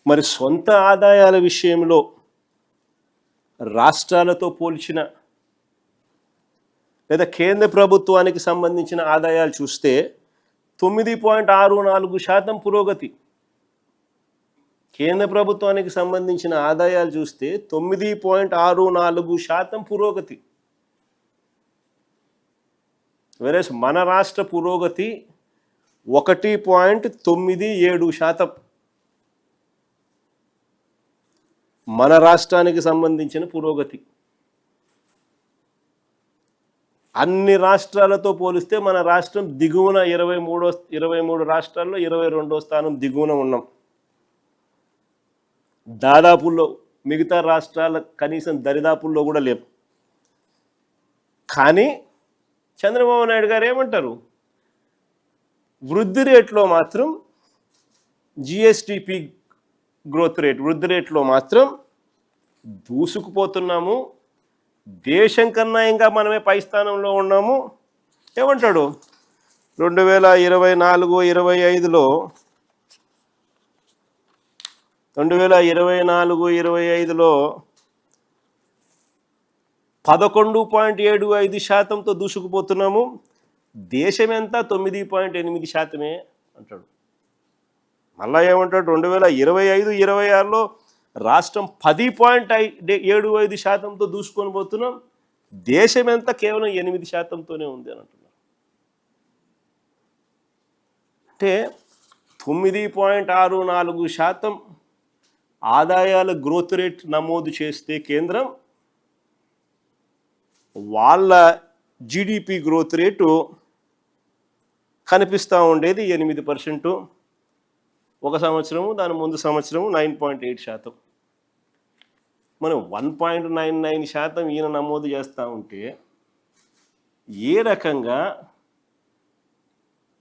మరి సొంత ఆదాయాల విషయంలో రాష్ట్రాలతో పోల్చిన లేదా కేంద్ర ప్రభుత్వానికి సంబంధించిన ఆదాయాలు చూస్తే 9.64% పురోగతి. కేంద్ర ప్రభుత్వానికి సంబంధించిన ఆదాయాలు చూస్తే 9.64% పురోగతి. వెరస్ మన రాష్ట్ర పురోగతి 1.97%. మన రాష్ట్రానికి సంబంధించిన పురోగతి అన్ని రాష్ట్రాలతో పోలిస్తే మన రాష్ట్రం దిగువన 23 రాష్ట్రాల్లో 22వ స్థానం దిగువన ఉన్నాం. దాదాపుల్లో మిగతా రాష్ట్రాల కనీసం దరిదాపుల్లో కూడా లేవు. కానీ చంద్రబాబు నాయుడు గారు ఏమంటారు, వృద్ధి రేట్లో మాత్రం జిఎస్టిపి గ్రోత్ రేట్ వృద్ధి రేట్లో మాత్రం దూసుకుపోతున్నాము, దేశం కన్నా ఇంకా మనమే పై స్థానంలో ఉన్నాము. ఏమంటాడు 2024-25లో 11.75%తో దూసుకుపోతున్నాము, దేశం ఎంత 9.8% అంటాడు. మళ్ళా ఏమంటాడు 2025-26లో రాష్ట్రం 10.75%తో దూసుకొని పోతున్నాం, దేశం ఎంత కేవలం 8%తోనే ఉంది అని అంటున్నారు. అంటే 9.64% ఆదాయాల గ్రోత్ రేట్ నమోదు చేస్తే కేంద్రం, వాళ్ళ జీడిపి గ్రోత్ రేటు కనిపిస్తూ ఉండేది 8%. ఒక సంవత్సరము దాని ముందు సంవత్సరము 9.8%. మనం 1.99% ఈయన నమోదు చేస్తూ ఉంటే ఏ రకంగా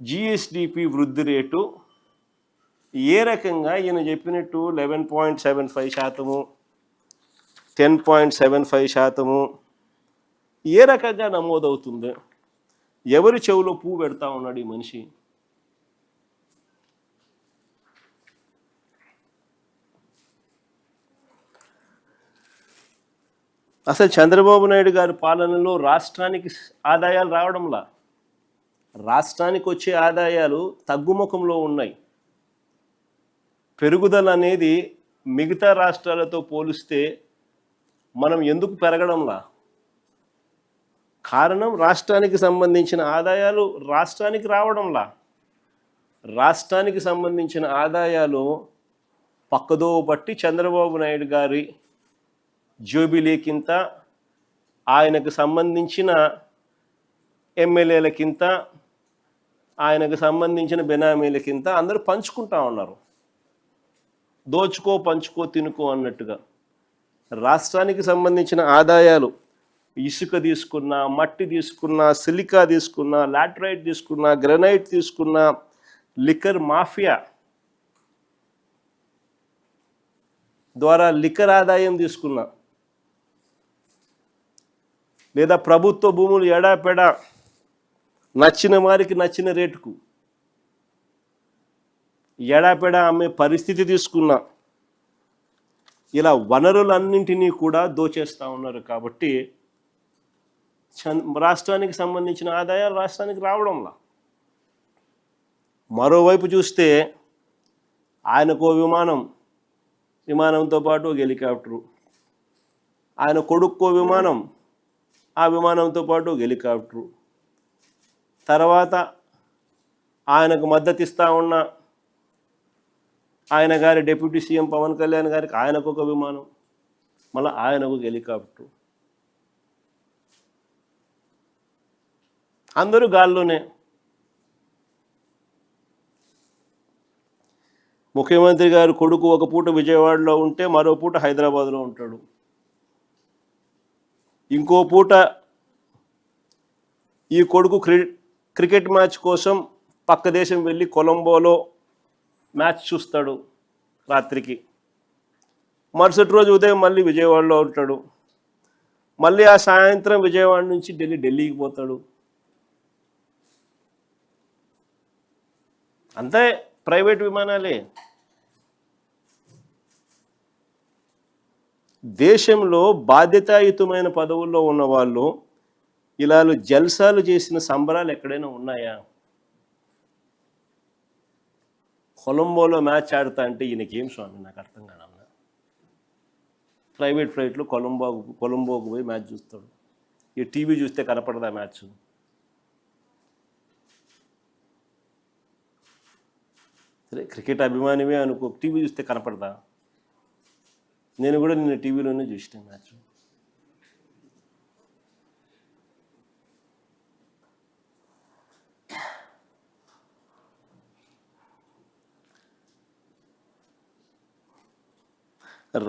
జిఎస్డిపి వృద్ధి రేటు ఏ రకంగా ఈయన చెప్పినట్టు 11.75%, 10.75% ఏ రకంగా నమోదవుతుంది? ఎవరి చెవులో పువ్వు పెడతా ఉన్నాడు ఈ మనిషి? అసలు చంద్రబాబు నాయుడు గారి పాలనలో రాష్ట్రానికి ఆదాయాలు రావడంలా, రాష్ట్రానికి వచ్చే ఆదాయాలు తగ్గుముఖంలో ఉన్నాయి. పెరుగుదల అనేది మిగతా రాష్ట్రాలతో పోలిస్తే మనం ఎందుకు పెరగడంలా? కారణం రాష్ట్రానికి సంబంధించిన ఆదాయాలు రాష్ట్రానికి రావడంలా. రాష్ట్రానికి సంబంధించిన ఆదాయాలు పక్కదో బట్టి చంద్రబాబు నాయుడు గారి జోబిలీకింత, ఆయనకు సంబంధించిన ఎమ్మెల్యేలకింత, ఆయనకు సంబంధించిన బెనామీలకింత అందరూ పంచుకుంటా ఉన్నారు. దోచుకో పంచుకో తినుకో అన్నట్టుగా. రాష్ట్రానికి సంబంధించిన ఆదాయాలు ఇసుక తీసుకున్నా, మట్టి తీసుకున్నా, సిలికా తీసుకున్నా, లాటరైట్ తీసుకున్నా, గ్రనైట్ తీసుకున్నా, లిక్కర్ మాఫియా ద్వారా లిక్కర్ ఆదాయం తీసుకున్నా, లేదా ప్రభుత్వ భూములు ఎడాపెడా నచ్చిన వారికి నచ్చిన రేటుకు ఎడాపెడా అమ్మే పరిస్థితి తీసుకున్నా, ఇలా వనరులన్నింటినీ కూడా దోచేస్తూ ఉన్నారు. కాబట్టి రాష్ట్రానికి సంబంధించిన ఆదాయాలు రాష్ట్రానికి రావడంలా. మరోవైపు చూస్తే ఆయనకు విమానంతో పాటు ఒక హెలికాప్టరు, ఆయన కొడుక్కో విమానం, ఆ విమానంతో పాటు ఒక హెలికాప్టరు, తర్వాత ఆయనకు మద్దతు ఇస్తూ ఉన్న ఆయన గారి డిప్యూటీ సీఎం పవన్ కళ్యాణ్ గారికి ఆయనకు ఒక విమానం, మళ్ళీ ఆయనకు ఒక హెలికాప్టరు, అందరూ గాల్లోనే. ముఖ్యమంత్రి గారు కొడుకు ఒక పూట విజయవాడలో ఉంటే మరో పూట హైదరాబాద్లో ఉంటాడు, ఇంకో పూట ఈ కొడుకు క్రికెట్ మ్యాచ్ కోసం పక్క దేశం వెళ్ళి కొలంబోలో మ్యాచ్ చూస్తాడు రాత్రికి, మరుసటి రోజు ఉదయం మళ్ళీ విజయవాడలో ఉంటాడు, మళ్ళీ ఆ సాయంత్రం విజయవాడ నుంచి ఢిల్లీకి పోతాడు. అంతే, ప్రైవేట్ విమానాలే. దేశంలో బాధ్యతాయుతమైన పదవుల్లో ఉన్న వాళ్ళు ఇలా జల్సాలు చేసిన సంబరాలు ఎక్కడైనా ఉన్నాయా? కొలంబోలో మ్యాచ్ ఆడుతా అంటే ఈయనకేం స్వామి, నాకు అర్థం కాదన్నా. ప్రైవేట్ ఫ్లైట్లో కొలంబోకు పోయి మ్యాచ్ చూస్తాడు. ఈ టీవీ చూస్తే కనపడదా మ్యాచ్? సరే, క్రికెట్ అభిమానివే అనుకో, టీవీ చూస్తే కనపడదా? నేను కూడా నిన్న టీవీలోనే చూసిన మ్యాచ్.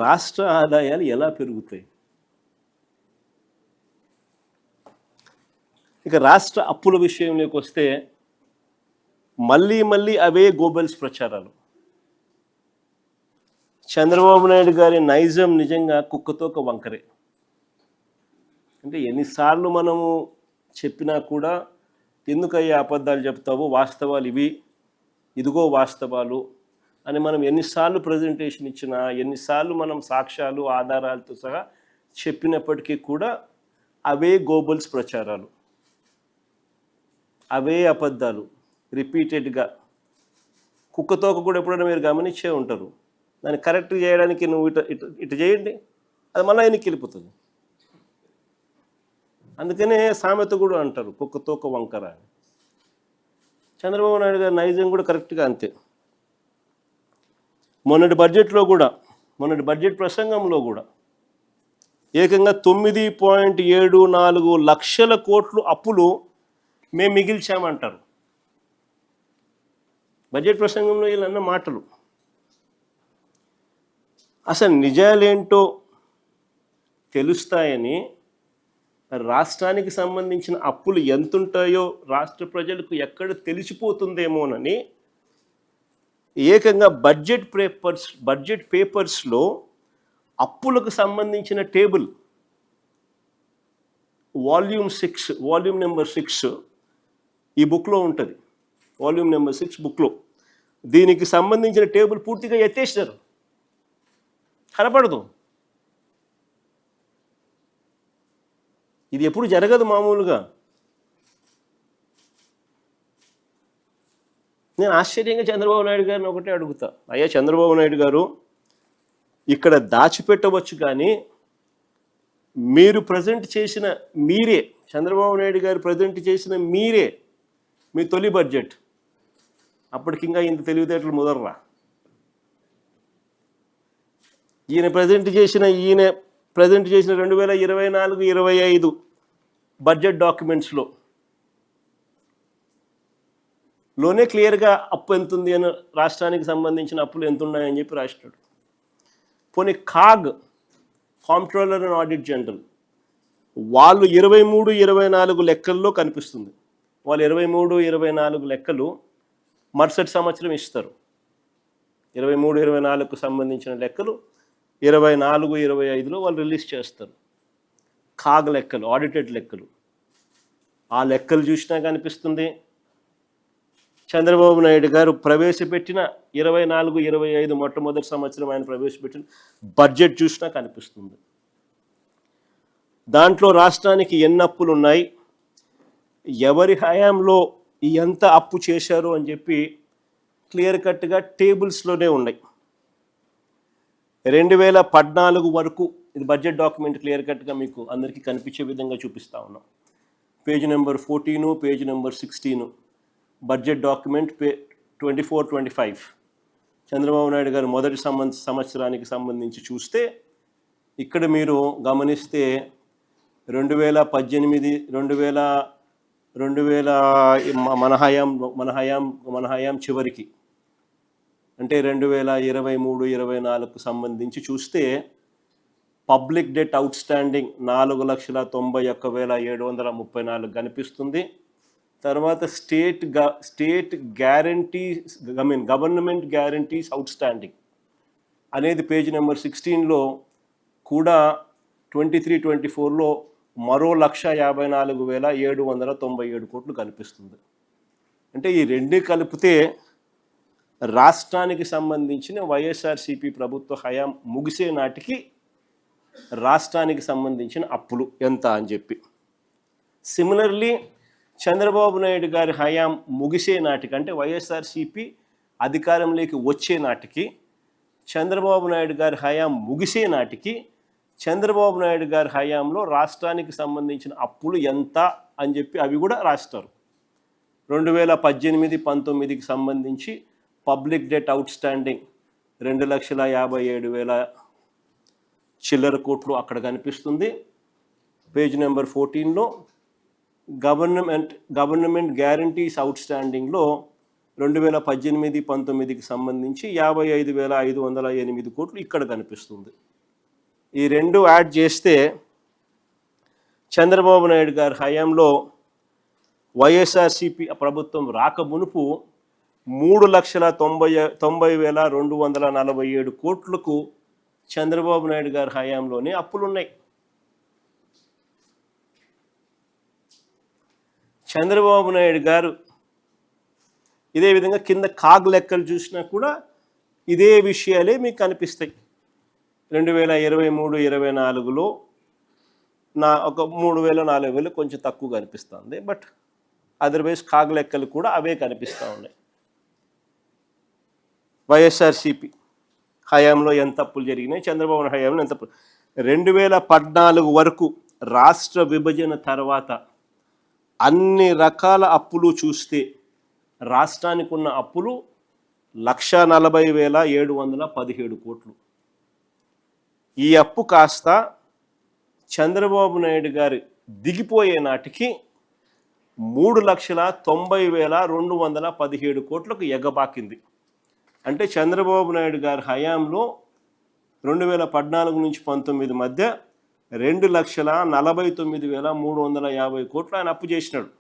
రాష్ట్ర ఆదాయాలు ఎలా పెరుగుతాయి? ఇక రాష్ట్ర అప్పుల విషయంలోకి వస్తే మళ్ళీ అవే గోబెల్స్ ప్రచారాలు. చంద్రబాబు నాయుడు గారి నైజం నిజంగా కుక్కతోక వంకరే. అంటే ఎన్నిసార్లు మనము చెప్పినా కూడా ఎందుకయ్యా అబద్ధాలు చెప్తావు, వాస్తవాలు ఇవి, ఇదిగో వాస్తవాలు అని మనం ఎన్నిసార్లు ప్రజెంటేషన్ ఇచ్చినా, ఎన్నిసార్లు మనం సాక్ష్యాలు ఆధారాలతో సహా చెప్పినప్పటికీ కూడా అవే గోబల్స్ ప్రచారాలు, అవే అబద్ధాలు రిపీటెడ్గా. కుక్కతోక కూడా ఎప్పుడైనా మీరు గమనించే ఉంటారు. దాన్ని కరెక్ట్ చేయడానికి నువ్వు ఇటు చేయండి, అది మళ్ళీ ఆయనకి వెళ్ళిపోతుంది. అందుకనే సామెత కూడా అంటారు కుక్కతోక వంకర అని. చంద్రబాబు నాయుడు గారి నైజం కూడా కరెక్ట్గా అంతే. మొన్నటి బడ్జెట్ ప్రసంగంలో కూడా ఏకంగా 9.74 లక్షల కోట్లు అప్పులు మేము మిగిల్చామంటారు. బడ్జెట్ ప్రసంగంలో వీళ్ళన్న మాటలు అసలు నిజాలేంటో తెలుస్తాయని, రాష్ట్రానికి సంబంధించిన అప్పులు ఎంతుంటాయో రాష్ట్ర ప్రజలకు ఎక్కడ తెలిసిపోతుందేమోనని ఏకంగా బడ్జెట్ పేపర్స్లో అప్పులకు సంబంధించిన టేబుల్ వాల్యూమ్ నెంబర్ 6 ఈ బుక్లో ఉంటుంది. వాల్యూమ్ నెంబర్ 6 బుక్లో దీనికి సంబంధించిన టేబుల్ పూర్తిగా ఎత్తేసినారు, కనపడదు. ఇది ఎప్పుడు జరగదు మామూలుగా. నేను ఆశ్చర్యంగా చంద్రబాబు నాయుడు గారిని ఒకటే అడుగుతా, అయ్యా చంద్రబాబు నాయుడు గారు, ఇక్కడ దాచిపెట్టవచ్చు కానీ మీరు ప్రజెంట్ చేసిన చంద్రబాబు నాయుడు గారు ప్రజెంట్ చేసిన మీ తొలి బడ్జెట్ అప్పటికింకా ఇంత తెలివితేటలు ముదర్రా. ఈయన ప్రజెంట్ చేసిన 2024-25 బడ్జెట్ డాక్యుమెంట్స్లో క్లియర్గా అప్పు ఎంత ఉంది అని, రాష్ట్రానికి సంబంధించిన అప్పులు ఎంత ఉన్నాయని చెప్పి రాసినాడు. పోనీ కాంప్ట్రోలర్ అండ్ ఆడిట్ జనరల్ వాళ్ళు 23-24 లెక్కల్లో కనిపిస్తుంది. వాళ్ళు 23-24 లెక్కలు మరుసటి సంవత్సరం ఇస్తారు. 23-24కు సంబంధించిన లెక్కలు 24-25లో వాళ్ళు రిలీజ్ చేస్తారు. లెక్కలు, ఆడిటెడ్ లెక్కలు. ఆ లెక్కలు చూసినా కనిపిస్తుంది. చంద్రబాబు నాయుడు గారు ప్రవేశపెట్టిన 24-25 మొట్టమొదటి సంవత్సరం ఆయన ప్రవేశపెట్టిన బడ్జెట్ చూసినా కనిపిస్తుంది. దాంట్లో రాష్ట్రానికి ఎన్ని అప్పులు ఉన్నాయి, ఎవరి హయాంలో ఎంత అప్పు చేశారు అని చెప్పి క్లియర్ కట్గా టేబుల్స్లోనే ఉన్నాయి. 2014 వరకు ఇది బడ్జెట్ డాక్యుమెంట్ క్లియర్ కట్గా మీకు అందరికీ కనిపించే విధంగా చూపిస్తూ ఉన్నాం. Page number 14, page number 16 budget document 24-25 Chandrababu Naidu గారు మొదటి సంవత్సరానికి సంబంధించి చూస్తే ఇక్కడ మీరు గమనిస్తే 2018 మన హయాం చివరికి అంటే 2023-24కు సంబంధించి చూస్తే పబ్లిక్ డెట్ అవుట్ స్టాండింగ్ 4,91,734 కనిపిస్తుంది. తర్వాత గవర్నమెంట్ గ్యారంటీస్ అవుట్ స్టాండింగ్ అనేది పేజ్ నెంబర్ 16లో కూడా 23-24లో మరో 1,54,797 కోట్లు కనిపిస్తుంది. అంటే ఈ రెండు కలిపితే రాష్ట్రానికి సంబంధించిన వైఎస్ఆర్సీపీ ప్రభుత్వ హయాం ముగిసే నాటికి రాష్ట్రానికి సంబంధించిన అప్పులు ఎంత అని చెప్పి. సిమిలర్లీ చంద్రబాబు నాయుడు గారి హయాం ముగిసే నాటికి, అంటే వైఎస్ఆర్సీపీ అధికారంలోకి వచ్చే నాటికి, చంద్రబాబు నాయుడు గారి హయాం ముగిసే నాటికి చంద్రబాబు నాయుడు గారి హయాంలో రాష్ట్రానికి సంబంధించిన అప్పులు ఎంత అని చెప్పి అవి కూడా రాస్తారు. 2018-19కి సంబంధించి పబ్లిక్ డెట్ అవుట్ స్టాండింగ్ 2,57,000 చిల్లర కోట్లు అక్కడ కనిపిస్తుంది. పేజ్ నెంబర్ 14లో గవర్నమెంట్ గ్యారంటీస్ అవుట్ స్టాండింగ్లో 2018-19కి సంబంధించి 55,508 కోట్లు ఇక్కడ కనిపిస్తుంది. ఈ రెండు యాడ్ చేస్తే చంద్రబాబు నాయుడు గారి హయాంలో వైఎస్ఆర్సీపీ ప్రభుత్వం రాకమునుపు 3,90,247 కోట్లకు చంద్రబాబు నాయుడు గారి హయాంలోనే అప్పులున్నాయి. చంద్రబాబు నాయుడు గారు ఇదే విధంగా కింద కాగ్ లెక్కలు చూసినా కూడా ఇదే విషయాలే మీకు కనిపిస్తాయి. 2023-24లో ఒక 3,000-4,000 కొంచెం తక్కువ కనిపిస్తుంది. బట్ అదర్వైజ్ కాగ్ లెక్కలు కూడా అవే కనిపిస్తూ ఉన్నాయి. వైఎస్ఆర్సీపీ హయాంలో ఎంత అప్పులు జరిగినాయి, చంద్రబాబు హయాంలో ఎంత 2014 వరకు రాష్ట్ర విభజన తర్వాత అన్ని రకాల అప్పులు చూస్తే రాష్ట్రానికి ఉన్న అప్పులు 1,40,717 కోట్లు. ఈ అప్పు కాస్త చంద్రబాబు నాయుడు గారు దిగిపోయే నాటికి 3,90,217 కోట్లకు ఎగబాకింది. అంటే చంద్రబాబు నాయుడు గారి హయాంలో 2014-19 మధ్య 2,49,350 కోట్లు ఆయన అప్పు చేసినాడు.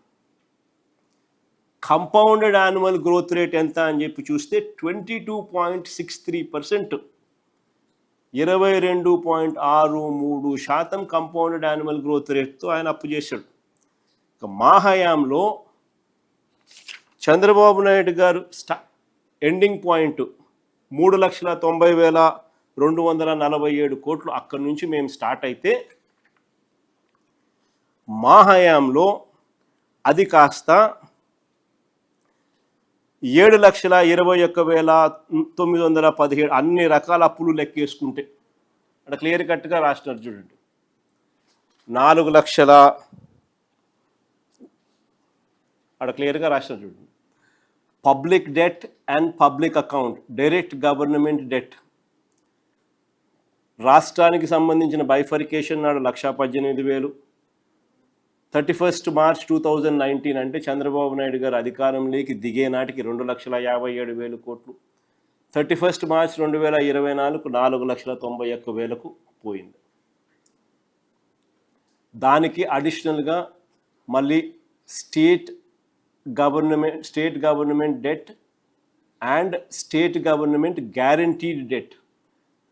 కంపౌండెడ్ యాన్యువల్ గ్రోత్ రేట్ ఎంత అని చెప్పి చూస్తే 22.63%, 22.63% కంపౌండెడ్ యాన్యువల్ గ్రోత్ రేట్తో ఆయన అప్పు చేశాడు. ఇక మా హయాంలో చంద్రబాబు నాయుడు గారు ఎండింగ్ పాయింట్ 3,90,247 కోట్లు, అక్కడి నుంచి మేము స్టార్ట్ అయితే మా హయాంలో అది కాస్త 7,21,917 అన్ని రకాల అప్పులు లెక్కేసుకుంటే అక్కడ క్లియర్ కట్గా రాసినారు చూడండి. 4 లక్షల అక్కడ క్లియర్గా రాసినారు చూడండి. Public debt and public account, direct government debt, రాష్ట్రానికి సంబంధించిన బైఫర్కేషన్ నాడు 1,18,000, 31 మార్చ్ 2019 అంటే చంద్రబాబు నాయుడు గారు అధికారంలోకి దిగే నాటికి 2,57,000 కోట్లు, 31 మార్చ్ 2024 4,91,000కు పోయింది. దానికి అడిషనల్గా మళ్ళీ state government debt and state government guaranteed debt